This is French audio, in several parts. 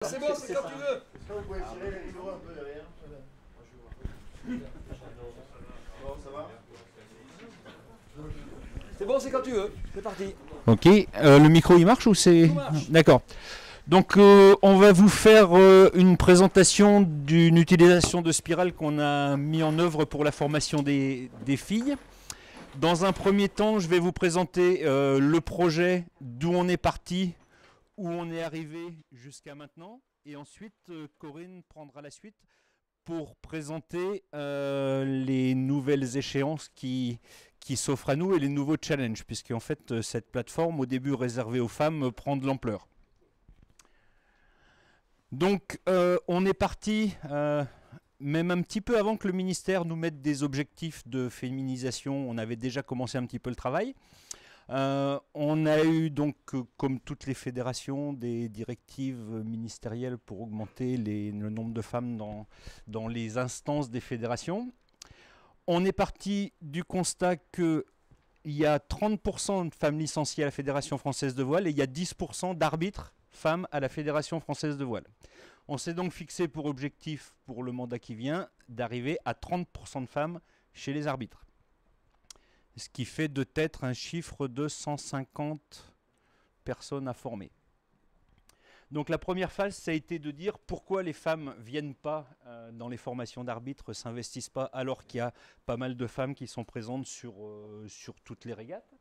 C'est bon, c'est quand tu veux. Est-ce que vous pouvez tirer les rideaux un peu derrière? Bon, ça va? C'est bon, c'est quand tu veux. C'est parti. Ok, le micro il marche ou c'est... Tout marche. D'accord. Donc on va vous faire une présentation d'une utilisation de Spiral qu'on a mis en œuvre pour la formation des filles. Dans un premier temps, je vais vous présenter le projet, d'où on est parti, où on est arrivé jusqu'à maintenant. Et ensuite, Corinne prendra la suite pour présenter les nouvelles échéances qui s'offrent à nous et les nouveaux challenges, puisque en fait, cette plateforme, au début réservée aux femmes, prend de l'ampleur. Donc, on est parti, même un petit peu avant que le ministère nous mette des objectifs de féminisation, on avait déjà commencé un petit peu le travail. On a eu donc, comme toutes les fédérations, des directives ministérielles pour augmenter le nombre de femmes dans les instances des fédérations. On est parti du constat qu'il y a 30% de femmes licenciées à la Fédération française de voile et il y a 10% d'arbitres femmes à la Fédération française de voile. On s'est donc fixé pour objectif, pour le mandat qui vient, d'arriver à 30% de femmes chez les arbitres. Ce qui fait de tête un chiffre de 150 personnes à former. Donc la première phase, ça a été de dire pourquoi les femmes ne viennent pas dans les formations d'arbitres, s'investissent pas, alors qu'il y a pas mal de femmes qui sont présentes sur toutes les régates.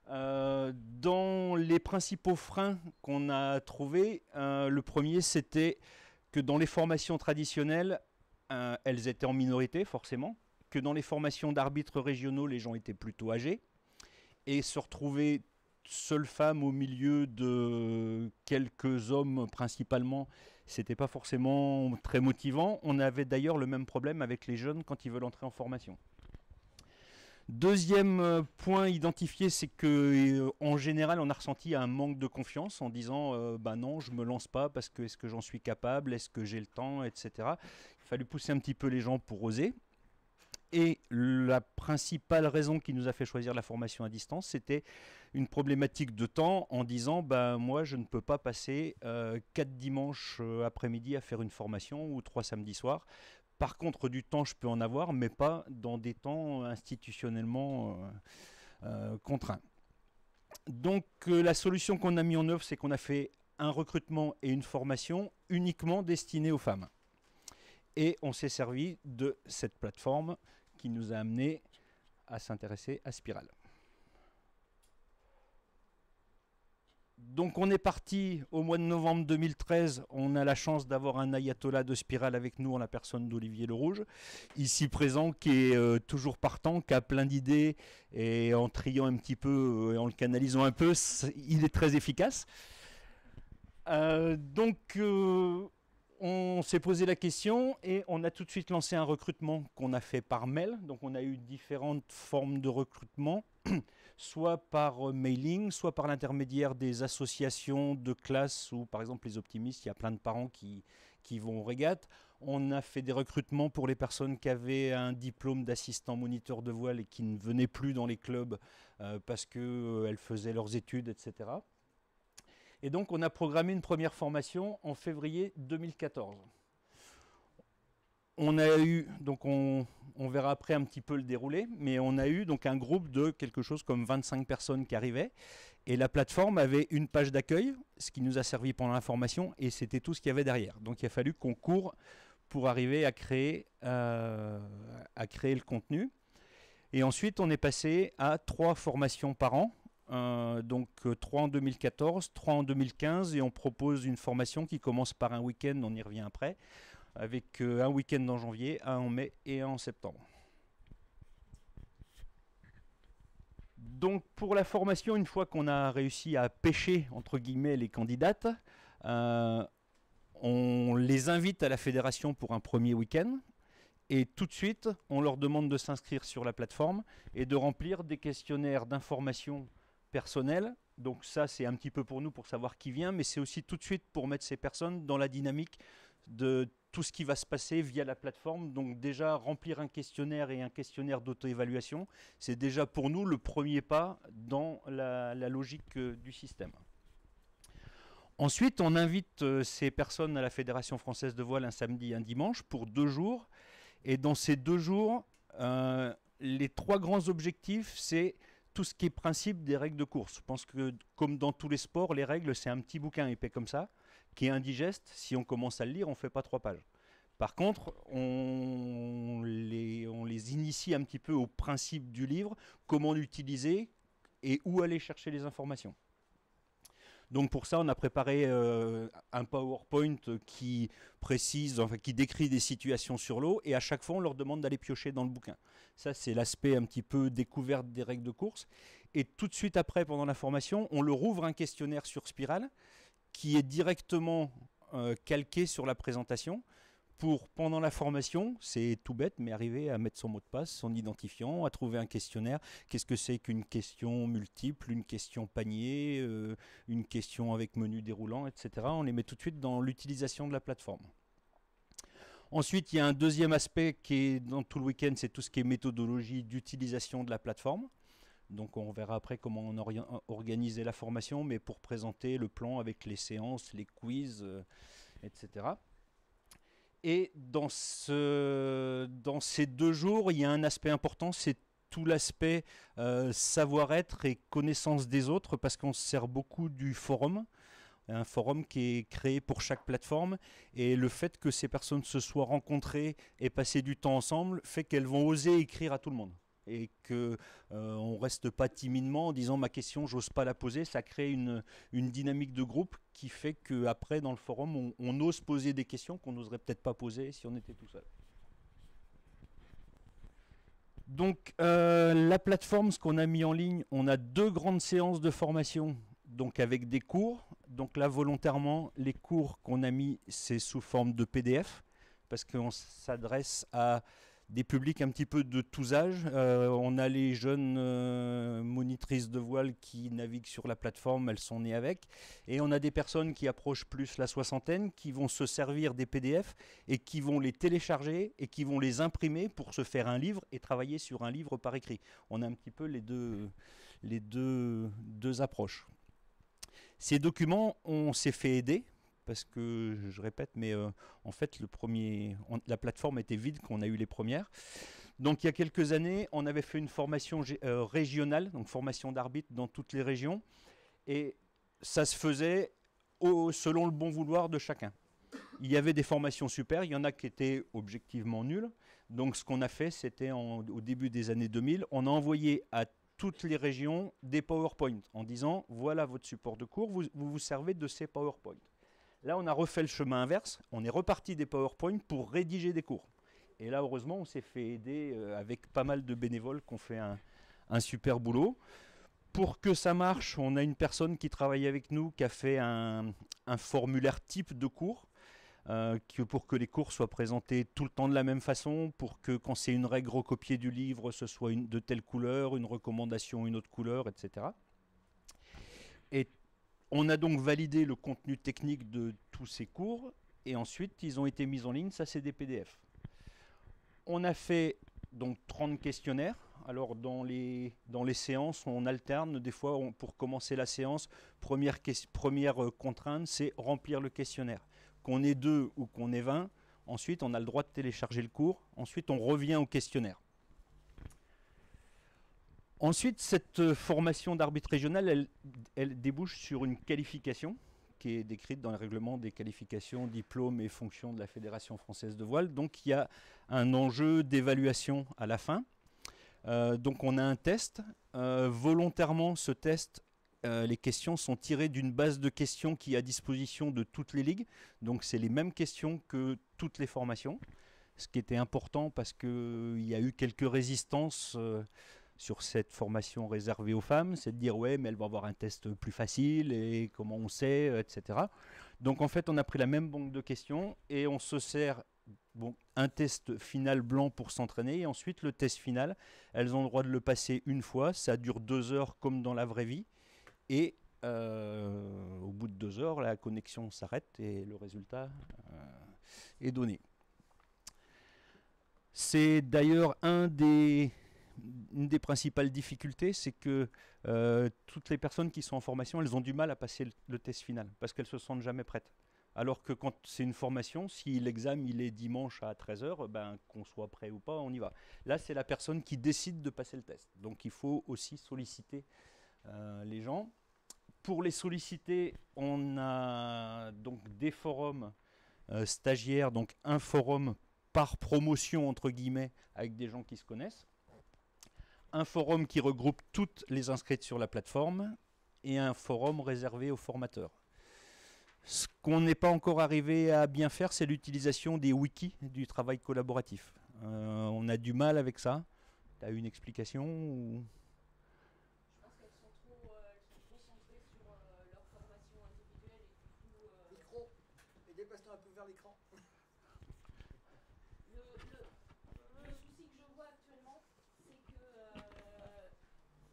Dans les principaux freins qu'on a trouvés, le premier c'était que dans les formations traditionnelles, elles étaient en minorité forcément, que dans les formations d'arbitres régionaux, les gens étaient plutôt âgés, et se retrouver seule femme au milieu de quelques hommes principalement, c'était pas forcément très motivant. On avait d'ailleurs le même problème avec les jeunes quand ils veulent entrer en formation. Deuxième point identifié, c'est que en général, on a ressenti un manque de confiance en disant bah non, je me lance pas parce que est-ce que j'en suis capable, est-ce que j'ai le temps, etc. Il fallait pousser un petit peu les gens pour oser. Et la principale raison qui nous a fait choisir la formation à distance, c'était une problématique de temps en disant bah, moi je ne peux pas passer 4 dimanches après-midi à faire une formation ou 3 samedis soirs. Par contre, du temps, je peux en avoir, mais pas dans des temps institutionnellement contraints. Donc la solution qu'on a mis en œuvre, c'est qu'on a fait un recrutement et une formation uniquement destinés aux femmes. Et on s'est servi de cette plateforme qui nous a amené à s'intéresser à Spiral. Donc on est parti au mois de novembre 2013, on a la chance d'avoir un ayatollah de Spiral avec nous en la personne d'Olivier Le Rouge, ici présent, qui est toujours partant, qui a plein d'idées, et en triant un petit peu et en le canalisant un peu, il est très efficace. On s'est posé la question et on a tout de suite lancé un recrutement qu'on a fait par mail. Donc on a eu différentes formes de recrutement, soit par mailing, soit par l'intermédiaire des associations de classe ou par exemple les optimistes, il y a plein de parents qui vont aux régates. On a fait des recrutements pour les personnes qui avaient un diplôme d'assistant moniteur de voile et qui ne venaient plus dans les clubs parce qu'elles faisaient leurs études, etc. Et donc, on a programmé une première formation en février 2014. On a eu, donc on verra après un petit peu le déroulé, mais on a eu donc un groupe de quelque chose comme 25 personnes qui arrivaient. Et la plateforme avait une page d'accueil, ce qui nous a servi pendant la formation, et c'était tout ce qu'il y avait derrière. Donc, il a fallu qu'on court pour arriver à créer le contenu. Et ensuite, on est passé à 3 formations par an. Donc 3 en 2014, 3 en 2015 et on propose une formation qui commence par un week-end, on y revient après, avec un week-end en janvier, un en mai et un en septembre. Donc pour la formation, une fois qu'on a réussi à pêcher entre guillemets les candidates, on les invite à la fédération pour un premier week-end. Et tout de suite, on leur demande de s'inscrire sur la plateforme et de remplir des questionnaires d'information personnel. Donc ça, c'est un petit peu pour nous pour savoir qui vient, mais c'est aussi tout de suite pour mettre ces personnes dans la dynamique de tout ce qui va se passer via la plateforme. Donc déjà, remplir un questionnaire et un questionnaire d'auto-évaluation, c'est déjà pour nous le premier pas dans la logique du système. Ensuite, on invite ces personnes à la Fédération française de voile un samedi et un dimanche pour 2 jours. Et dans ces 2 jours, les 3 grands objectifs, c'est tout ce qui est principe des règles de course. Je pense que, comme dans tous les sports, les règles, c'est un petit bouquin épais comme ça, qui est indigeste. Si on commence à le lire, on ne fait pas 3 pages. Par contre, on les initie un petit peu au principe du livre, comment l'utiliser et où aller chercher les informations. Donc pour ça, on a préparé un PowerPoint qui précise, enfin qui décrit des situations sur l'eau, et à chaque fois, on leur demande d'aller piocher dans le bouquin. Ça, c'est l'aspect un petit peu découverte des règles de course. Et tout de suite après, pendant la formation, on leur ouvre un questionnaire sur Spiral qui est directement calqué sur la présentation. Pour, pendant la formation, c'est tout bête, mais arriver à mettre son mot de passe, son identifiant, à trouver un questionnaire. Qu'est-ce que c'est qu'une question multiple, une question panier, une question avec menu déroulant, etc. On les met tout de suite dans l'utilisation de la plateforme. Ensuite, il y a un deuxième aspect qui est dans tout le week-end, c'est tout ce qui est méthodologie d'utilisation de la plateforme. Donc on verra après comment on organiser la formation, mais pour présenter le plan avec les séances, les quiz, etc. Et dans ces 2 jours, il y a un aspect important, c'est tout l'aspect savoir-être et connaissance des autres, parce qu'on se sert beaucoup du forum, un forum qui est créé pour chaque plateforme, et le fait que ces personnes se soient rencontrées et passé du temps ensemble fait qu'elles vont oser écrire à tout le monde. Et qu'on ne reste pas timidement en disant ma question, j'ose pas la poser. Ça crée une dynamique de groupe qui fait qu'après, dans le forum, on ose poser des questions qu'on n'oserait peut-être pas poser si on était tout seul. Donc, la plateforme, ce qu'on a mis en ligne, on a 2 grandes séances de formation, donc avec des cours. Donc là, volontairement, les cours qu'on a mis, c'est sous forme de PDF, parce qu'on s'adresse à des publics un petit peu de tous âges. On a les jeunes monitrices de voile qui naviguent sur la plateforme, elles sont nées avec. Et on a des personnes qui approchent plus la soixantaine, qui vont se servir des PDF et qui vont les télécharger et qui vont les imprimer pour se faire un livre et travailler sur un livre par écrit. On a un petit peu les deux approches. Ces documents, on s'est fait aider. Parce que, je répète, mais en fait, la plateforme était vide quand on a eu les premières. Donc, il y a quelques années, on avait fait une formation régionale, donc formation d'arbitre dans toutes les régions. Et ça se faisait selon le bon vouloir de chacun. Il y avait des formations super, il y en a qui étaient objectivement nulles. Donc, ce qu'on a fait, c'était au début des années 2000, on a envoyé à toutes les régions des PowerPoint en disant, voilà votre support de cours, vous servez de ces PowerPoint. Là, on a refait le chemin inverse. On est reparti des PowerPoint pour rédiger des cours. Et là, heureusement, on s'est fait aider avec pas mal de bénévoles qui ont fait un super boulot. Pour que ça marche, on a une personne qui travaille avec nous qui a fait un formulaire type de cours pour que les cours soient présentés tout le temps de la même façon, pour que quand c'est une règle recopiée du livre, ce soit de telle couleur, une recommandation, une autre couleur, etc. Et on a donc validé le contenu technique de tous ces cours et ensuite ils ont été mis en ligne, ça c'est des PDF. On a fait donc 30 questionnaires. Alors dans les séances, on alterne. Des fois, pour commencer la séance, première contrainte, c'est remplir le questionnaire. Qu'on ait 2 ou qu'on ait 20, ensuite on a le droit de télécharger le cours. Ensuite, on revient au questionnaire. Ensuite, cette formation d'arbitre régional, elle débouche sur une qualification qui est décrite dans le règlement des qualifications, diplômes et fonctions de la Fédération française de voile. Donc il y a un enjeu d'évaluation à la fin. Donc on a un test. Volontairement, ce test, les questions sont tirées d'une base de questions qui est à disposition de toutes les ligues. Donc c'est les mêmes questions que toutes les formations. Ce qui était important parce qu'il y a eu quelques résistances sur cette formation réservée aux femmes, c'est de dire ouais mais elle va avoir un test plus facile et comment on sait, etc. Donc en fait on a pris la même banque de questions et on se sert un test final blanc pour s'entraîner et ensuite le test final, elles ont le droit de le passer une fois, ça dure 2 heures comme dans la vraie vie et au bout de 2 heures la connexion s'arrête et le résultat est donné. C'est d'ailleurs un des une des principales difficultés, c'est que toutes les personnes qui sont en formation, elles ont du mal à passer le test final parce qu'elles se sentent jamais prêtes. Alors que quand c'est une formation, si l'examen il est dimanche à 13 h, ben, qu'on soit prêt ou pas, on y va. Là, c'est la personne qui décide de passer le test. Donc il faut aussi solliciter les gens. Pour les solliciter, on a donc des forums stagiaires, donc un forum par promotion entre guillemets avec des gens qui se connaissent, un forum qui regroupe toutes les inscrites sur la plateforme et un forum réservé aux formateurs. Ce qu'on n'est pas encore arrivé à bien faire, c'est l'utilisation des wikis du travail collaboratif. On a du mal avec ça. Tu as une explication ou... Je pense qu'elles sont trop centrées sur leur formation individuelle et du coup... Micro. Et déplace-toi un peu vers l'écran. Le souci que je vois actuellement, c'est que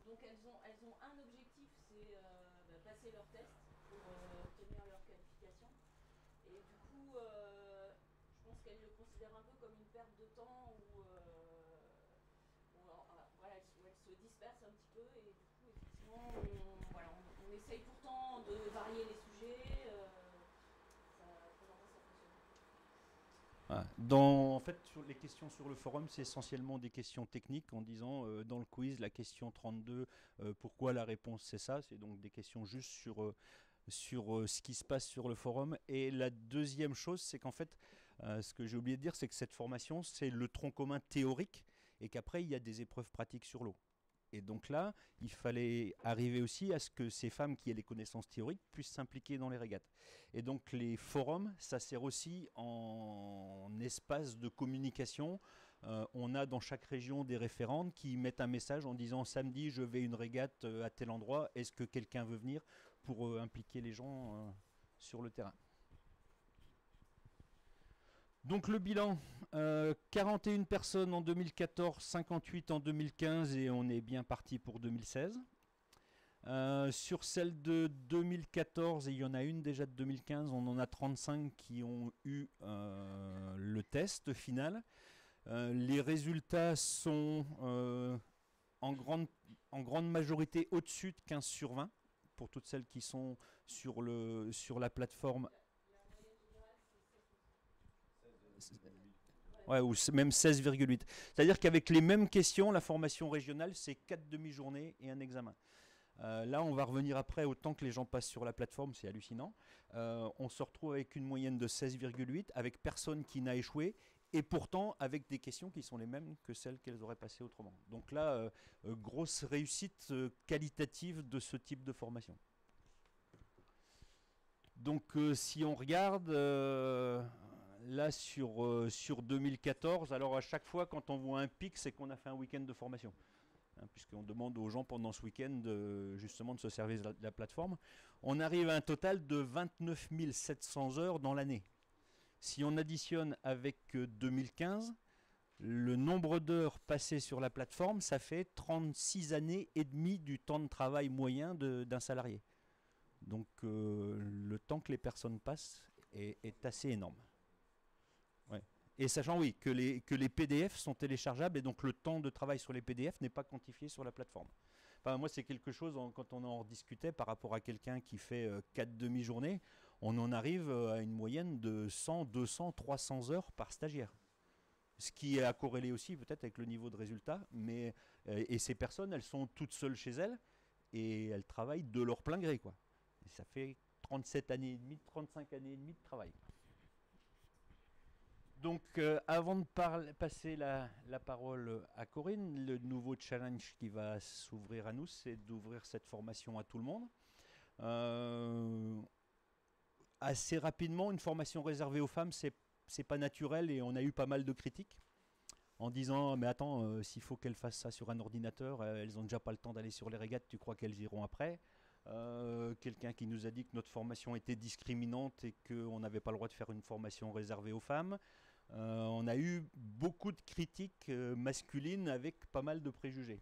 donc elles ont un objectif, c'est passer leur test pour obtenir leur qualification. Et du coup, je pense qu'elles le considèrent un peu comme une perte de temps où voilà, elles se dispersent un petit peu et du coup, effectivement, on essaye pourtant de varier les sujets. Comment ça fonctionne? En fait, sur les questions sur le forum, c'est essentiellement des questions techniques en disant dans le quiz, la question 32, pourquoi la réponse c'est ça. C'est donc des questions juste sur ce qui se passe sur le forum. Et la deuxième chose, c'est qu'en fait, ce que j'ai oublié de dire, c'est que cette formation, c'est le tronc commun théorique et qu'après, il y a des épreuves pratiques sur l'eau. Et donc là, il fallait arriver aussi à ce que ces femmes qui aient les connaissances théoriques puissent s'impliquer dans les régates. Et donc les forums, ça sert aussi en espace de communication. On a dans chaque région des référentes qui mettent un message en disant samedi je vais une régate à tel endroit, est-ce que quelqu'un veut venir pour impliquer les gens sur le terrain. Donc le bilan, 41 personnes en 2014, 58 en 2015 et on est bien parti pour 2016. Sur celle de 2014, et il y en a une déjà de 2015, on en a 35 qui ont eu le test final. Les résultats sont en grande majorité au-dessus de 15 sur 20 pour toutes celles qui sont sur la plateforme. Ouais, ou même 16,8. C'est-à-dire qu'avec les mêmes questions, la formation régionale, c'est 4 demi-journées et un examen. Là, on va revenir après, autant que les gens passent sur la plateforme, c'est hallucinant. On se retrouve avec une moyenne de 16,8, avec personne qui n'a échoué, et pourtant avec des questions qui sont les mêmes que celles qu'elles auraient passées autrement. Donc là, grosse réussite qualitative de ce type de formation. Donc si on regarde... là sur 2014, alors à chaque fois quand on voit un pic, c'est qu'on a fait un week-end de formation. Puisqu'on demande aux gens pendant ce week-end justement de se servir de la plateforme. On arrive à un total de 29 700 heures dans l'année. Si on additionne avec 2015, le nombre d'heures passées sur la plateforme, ça fait 36 années et demie du temps de travail moyen d'un salarié. Donc le temps que les personnes passent est assez énorme. Ouais. Et sachant oui que les PDF sont téléchargeables et donc le temps de travail sur les PDF n'est pas quantifié sur la plateforme. Enfin, moi c'est quelque chose, quand on en discutait par rapport à quelqu'un qui fait 4 demi-journées, on en arrive à une moyenne de 100, 200, 300 heures par stagiaire. Ce qui est à corréler aussi peut-être avec le niveau de résultat. Mais, et ces personnes, elles sont toutes seules chez elles et elles travaillent de leur plein gré, quoi. Et ça fait 37 années et demie, 35 années et demie de travail. Donc, avant de passer la parole à Corinne, le nouveau challenge qui va s'ouvrir à nous, c'est d'ouvrir cette formation à tout le monde. Assez rapidement, une formation réservée aux femmes, c'est pas naturel et on a eu pas mal de critiques en disant mais attends, s'il faut qu'elles fassent ça sur un ordinateur, elles ont déjà pas le temps d'aller sur les régates, tu crois qu'elles iront après? Quelqu'un qui nous a dit que notre formation était discriminante et qu'on n'avait pas le droit de faire une formation réservée aux femmes. On a eu beaucoup de critiques masculines avec pas mal de préjugés.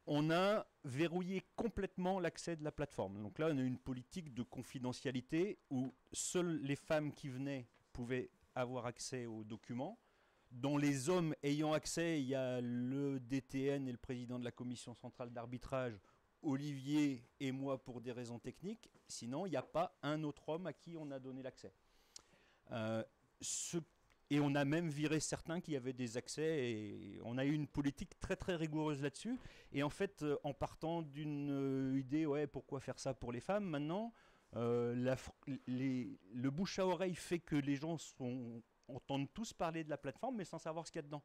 On a verrouillé complètement l'accès de la plateforme. Donc là, on a une politique de confidentialité où seules les femmes qui venaient pouvaient avoir accès aux documents. Dans les hommes ayant accès, il y a le DTN et le président de la commission centrale d'arbitrage, Olivier et moi pour des raisons techniques. Sinon, il n'y a pas un autre homme à qui on a donné l'accès. Et on a même viré certains qui avaient des accès, et on a eu une politique très très rigoureuse là-dessus. Et en fait, en partant d'une idée, ouais, pourquoi faire ça pour les femmes maintenant, le bouche à oreille fait que les gens entendent tous parler de la plateforme, mais sans savoir ce qu'il y a dedans.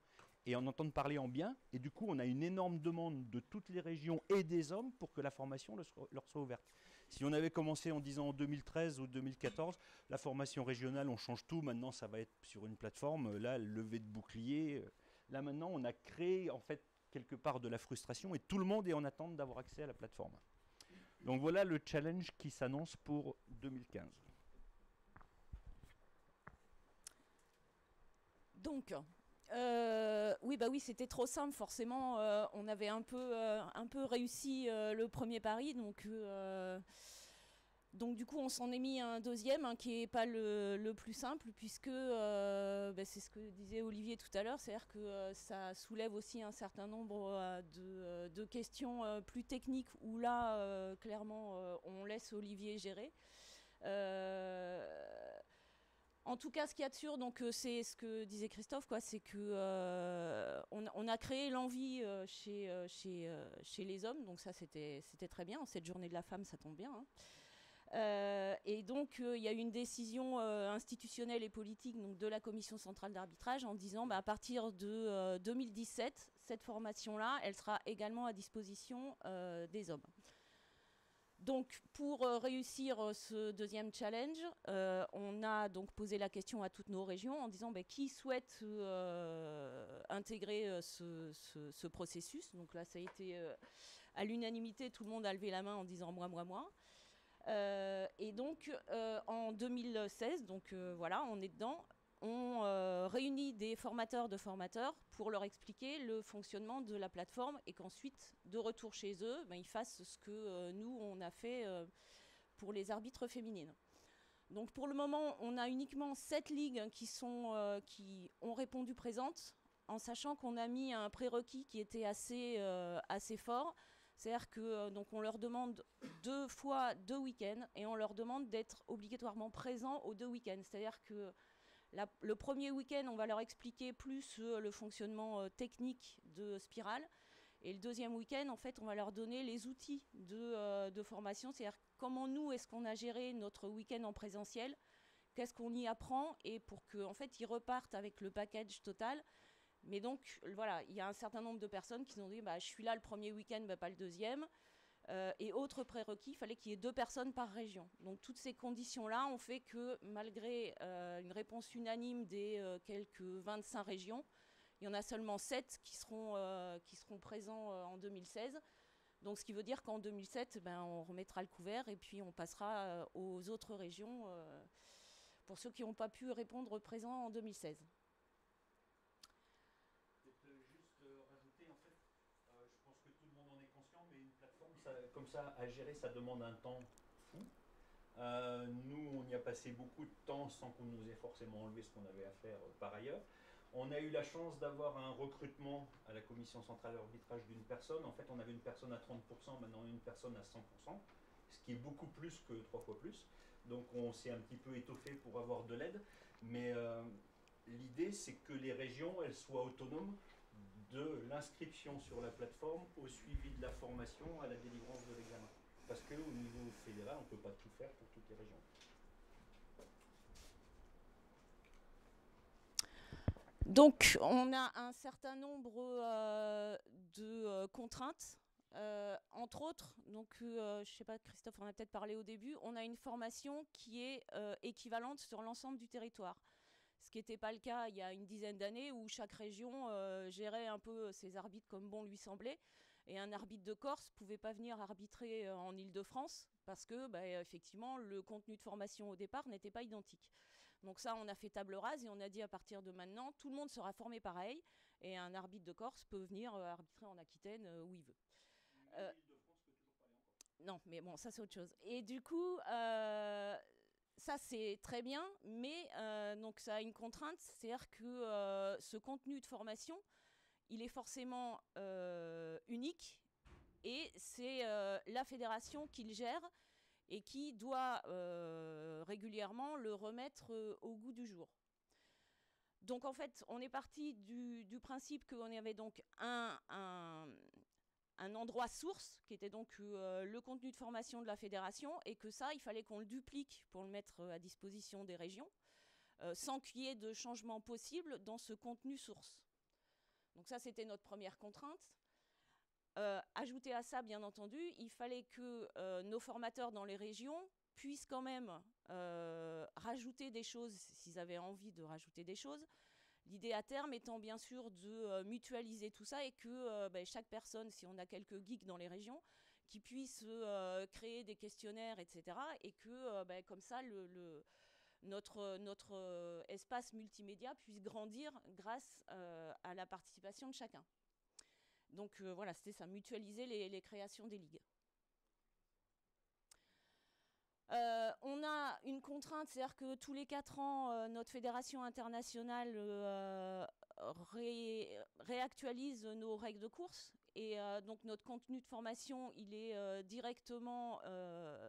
Et en entendent parler en bien, et du coup on a une énorme demande de toutes les régions et des hommes pour que la formation leur soit ouverte. Si on avait commencé en disant en 2013 ou 2014, la formation régionale, on change tout, maintenant ça va être sur une plateforme, là, levée de bouclier. Là maintenant on a créé en fait quelque part de la frustration, et tout le monde est en attente d'avoir accès à la plateforme. Donc voilà le challenge qui s'annonce pour 2015. Donc, oui, c'était trop simple, forcément. On avait un peu réussi le premier pari, donc du coup, on s'en est mis un deuxième, hein, qui n'est pas le plus simple, puisque c'est ce que disait Olivier tout à l'heure, c'est-à-dire que ça soulève aussi un certain nombre de questions plus techniques, où là, clairement, on laisse Olivier gérer. En tout cas, ce qu'il y a de sûr, donc c'est ce que disait Christophe, quoi, c'est que on a créé l'envie chez les hommes, donc ça c'était très bien. Cette journée de la femme, ça tombe bien. Hein. Et donc il y a eu une décision institutionnelle et politique, donc, de la commission centrale d'arbitrage, en disant à partir de 2017, cette formation-là, elle sera également à disposition des hommes. Donc, pour réussir ce deuxième challenge, on a donc posé la question à toutes nos régions en disant qui souhaite intégrer ce processus. Donc là, ça a été à l'unanimité, tout le monde a levé la main en disant moi. Et donc, en 2016, donc voilà, on est dedans. On réunit des formateurs de formateurs pour leur expliquer le fonctionnement de la plateforme, et qu'ensuite, de retour chez eux, ils fassent ce que nous, on a fait pour les arbitres féminines. Donc pour le moment, on a uniquement 7 ligues qui ont répondu présentes, en sachant qu'on a mis un prérequis qui était assez fort. C'est-à-dire que donc on leur demande 2 fois 2 week-ends, et on leur demande d'être obligatoirement présents aux 2 week-ends. C'est-à-dire que le premier week-end, on va leur expliquer plus le fonctionnement technique de Spiral. Et le deuxième week-end, en fait, on va leur donner les outils de formation. C'est-à-dire comment nous, est-ce qu'on a géré notre week-end en présentiel, qu'est-ce qu'on y apprend, et pour qu'en fait, ils repartent avec le package total. Mais donc, voilà, il y a un certain nombre de personnes qui ont dit je suis là le premier week-end, pas le deuxième. Et autre prérequis, il fallait qu'il y ait 2 personnes par région. Donc toutes ces conditions-là ont fait que, malgré une réponse unanime des quelques 25 régions, il y en a seulement 7 qui seront présents en 2016. Donc ce qui veut dire qu'en 2007, on remettra le couvert, et puis on passera aux autres régions pour ceux qui n'ont pas pu répondre présents en 2016. Rajouter, en fait, je pense que tout le monde en est conscient, mais une plateforme comme ça à gérer, ça demande un temps fou. Nous, on y a passé beaucoup de temps sans qu'on nous ait forcément enlevé ce qu'on avait à faire par ailleurs. On a eu la chance d'avoir un recrutement à la commission centrale d'arbitrage d'une personne. En fait, on avait une personne à 30%, maintenant on a une personne à 100%, ce qui est beaucoup plus que 3 fois plus. Donc on s'est un petit peu étoffé pour avoir de l'aide. Mais l'idée, c'est que les régions, elles soient autonomes de l'inscription sur la plateforme au suivi de la formation, à la délivrance de l'examen. Parce qu'au niveau fédéral, on ne peut pas tout faire pour toutes les régions. Donc, on a un certain nombre de contraintes. Entre autres, donc, je ne sais pas, Christophe en a peut-être parlé au début, on a une formation qui est équivalente sur l'ensemble du territoire. Ce qui n'était pas le cas il y a une dizaine d'années, où chaque région gérait un peu ses arbitres comme bon lui semblait. Et un arbitre de Corse ne pouvait pas venir arbitrer en Île-de-France parce que, effectivement, le contenu de formation au départ n'était pas identique. Donc ça, on a fait table rase et on a dit à partir de maintenant, tout le monde sera formé pareil. Et un arbitre de Corse peut venir arbitrer en Aquitaine où il veut. L'Île-de-France peut toujours parler encore. Non, mais bon, ça c'est autre chose. Et du coup, ça, c'est très bien, mais donc ça a une contrainte, c'est-à-dire que ce contenu de formation, il est forcément unique et c'est la fédération qui le gère et qui doit régulièrement le remettre au goût du jour. Donc en fait, on est parti du principe qu'on avait donc un endroit source, qui était donc le contenu de formation de la fédération, et que ça, il fallait qu'on le duplique pour le mettre à disposition des régions, sans qu'il y ait de changement possible dans ce contenu source. Donc ça, c'était notre première contrainte. Ajouté à ça, bien entendu, il fallait que nos formateurs dans les régions puissent quand même rajouter des choses s'ils avaient envie de rajouter des choses. L'idée à terme étant bien sûr de mutualiser tout ça et que chaque personne, si on a quelques geeks dans les régions, qui puissent créer des questionnaires, etc. Et que comme ça, notre espace multimédia puisse grandir grâce à la participation de chacun. Donc voilà, c'était ça, mutualiser les créations des ligues. On a une contrainte, c'est-à-dire que tous les 4 ans, notre fédération internationale réactualise nos règles de course. Et donc notre contenu de formation, il est directement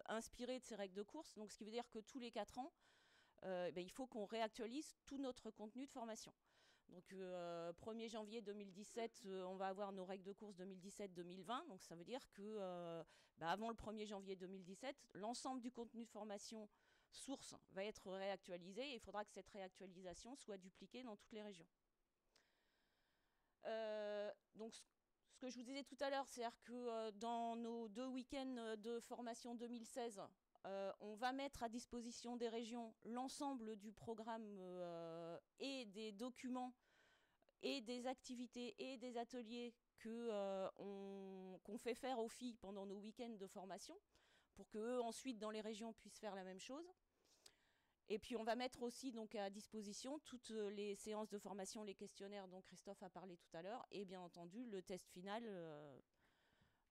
inspiré de ces règles de course. Donc ce qui veut dire que tous les 4 ans, il faut qu'on réactualise tout notre contenu de formation. Donc 1er janvier 2017, on va avoir nos règles de course 2017-2020. Donc ça veut dire que avant le 1er janvier 2017, l'ensemble du contenu de formation source va être réactualisé et il faudra que cette réactualisation soit dupliquée dans toutes les régions. Donc ce que je vous disais tout à l'heure, c'est-à-dire que dans nos 2 week-ends de formation 2016, on va mettre à disposition des régions l'ensemble du programme et des documents et des activités et des ateliers qu'on fait faire aux filles pendant nos week-ends de formation pour qu'eux, ensuite, dans les régions, puissent faire la même chose. Et puis, on va mettre aussi donc, à disposition toutes les séances de formation, les questionnaires dont Christophe a parlé tout à l'heure, et bien entendu, le test final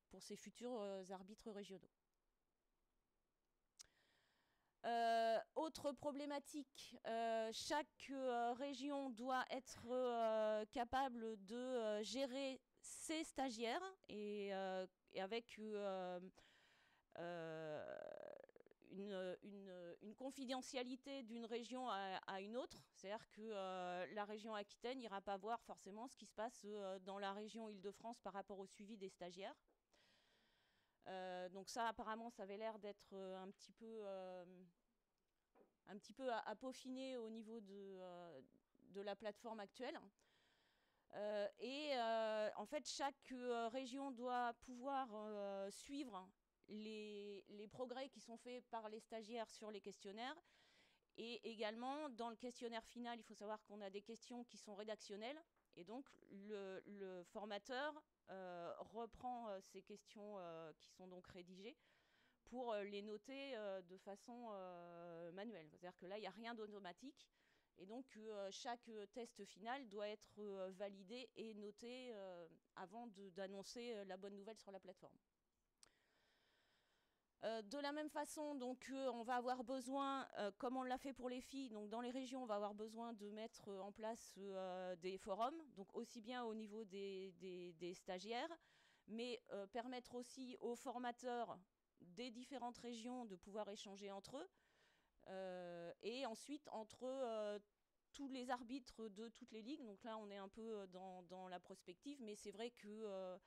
pour ces futurs arbitres régionaux. Autre problématique, chaque région doit être capable de gérer ses stagiaires et avec une confidentialité d'une région à une autre. C'est-à-dire que la région Aquitaine n'ira pas voir forcément ce qui se passe dans la région Île-de-France par rapport au suivi des stagiaires. Donc ça, apparemment, ça avait l'air d'être un petit peu à peaufiner au niveau de la plateforme actuelle. En fait, chaque région doit pouvoir suivre les progrès qui sont faits par les stagiaires sur les questionnaires. Et également, dans le questionnaire final, il faut savoir qu'on a des questions qui sont rédactionnelles. Et donc, le formateur reprend ces questions qui sont donc rédigées pour les noter de façon manuelle. C'est-à-dire que là, il n'y a rien d'automatique. Et donc, chaque test final doit être validé et noté avant d'annoncer la bonne nouvelle sur la plateforme. De la même façon, donc, on va avoir besoin, comme on l'a fait pour les filles, donc dans les régions, on va avoir besoin de mettre en place des forums, donc aussi bien au niveau des stagiaires, mais permettre aussi aux formateurs des différentes régions de pouvoir échanger entre eux, et ensuite entre tous les arbitres de toutes les ligues. Donc là, on est un peu dans la prospective, mais c'est vrai que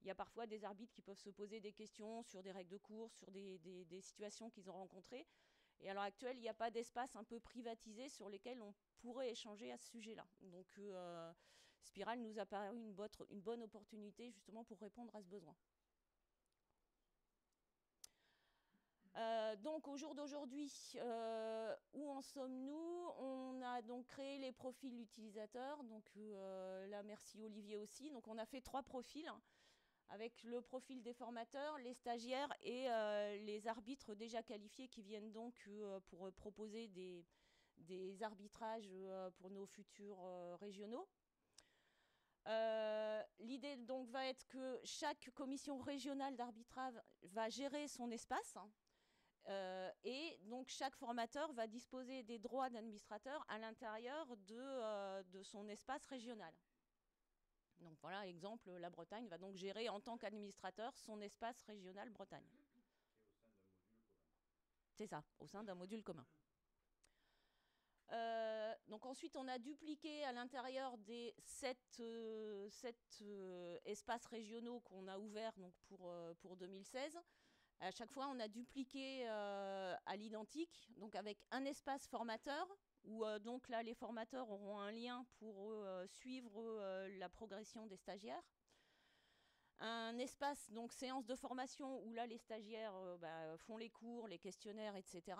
il y a parfois des arbitres qui peuvent se poser des questions sur des règles de course, sur des situations qu'ils ont rencontrées. Et à l'heure actuelle, il n'y a pas d'espace un peu privatisé sur lesquels on pourrait échanger à ce sujet-là. Donc Spiral nous a paru une bonne opportunité justement pour répondre à ce besoin. Donc au jour d'aujourd'hui, où en sommes-nous? On a donc créé les profils utilisateurs. Donc là, merci Olivier aussi. Donc on a fait 3 profils avec le profil des formateurs, les stagiaires et les arbitres déjà qualifiés qui viennent donc pour proposer des arbitrages pour nos futurs régionaux. L'idée donc va être que chaque commission régionale d'arbitrage va gérer son espace. Et donc chaque formateur va disposer des droits d'administrateur à l'intérieur de son espace régional. Donc voilà, exemple, la Bretagne va donc gérer en tant qu'administrateur son espace régional Bretagne. C'est ça, au sein d'un module commun. Donc ensuite, on a dupliqué à l'intérieur des 7 espaces régionaux qu'on a ouverts donc pour 2016. À chaque fois, on a dupliqué à l'identique, donc avec un espace formateur, où donc là, les formateurs auront un lien pour suivre la progression des stagiaires. Un espace, donc séance de formation, où là, les stagiaires font les cours, les questionnaires, etc.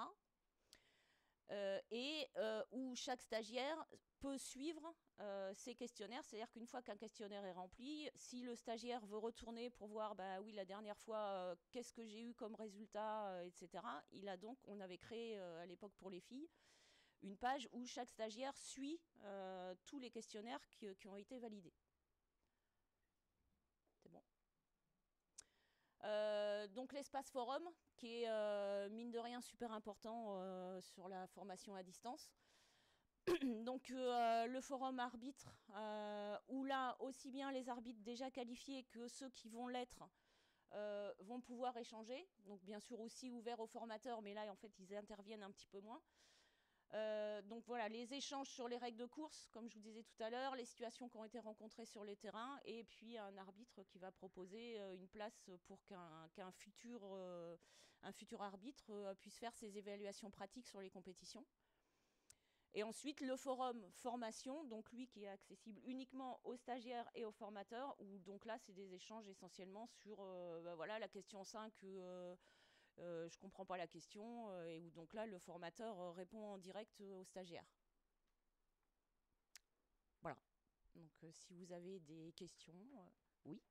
Et où chaque stagiaire peut suivre ces questionnaires, c'est-à-dire qu'une fois qu'un questionnaire est rempli, si le stagiaire veut retourner pour voir, oui, la dernière fois, qu'est-ce que j'ai eu comme résultat, etc., on avait créé à l'époque pour les filles, une page où chaque stagiaire suit tous les questionnaires qui ont été validés. C'est bon. Donc l'espace forum, qui est mine de rien super important sur la formation à distance. Donc le forum arbitre, où là aussi bien les arbitres déjà qualifiés que ceux qui vont l'être vont pouvoir échanger. Donc bien sûr aussi ouvert aux formateurs, mais là en fait ils interviennent un petit peu moins. Donc voilà, les échanges sur les règles de course, comme je vous disais tout à l'heure, les situations qui ont été rencontrées sur les terrains, et puis un arbitre qui va proposer une place pour qu'un futur arbitre puisse faire ses évaluations pratiques sur les compétitions. Et ensuite, le forum formation, donc lui qui est accessible uniquement aux stagiaires et aux formateurs, où donc là, c'est des échanges essentiellement sur voilà, la question 5, je ne comprends pas la question, et où donc là, le formateur répond en direct aux stagiaires. Voilà. Donc si vous avez des questions, oui.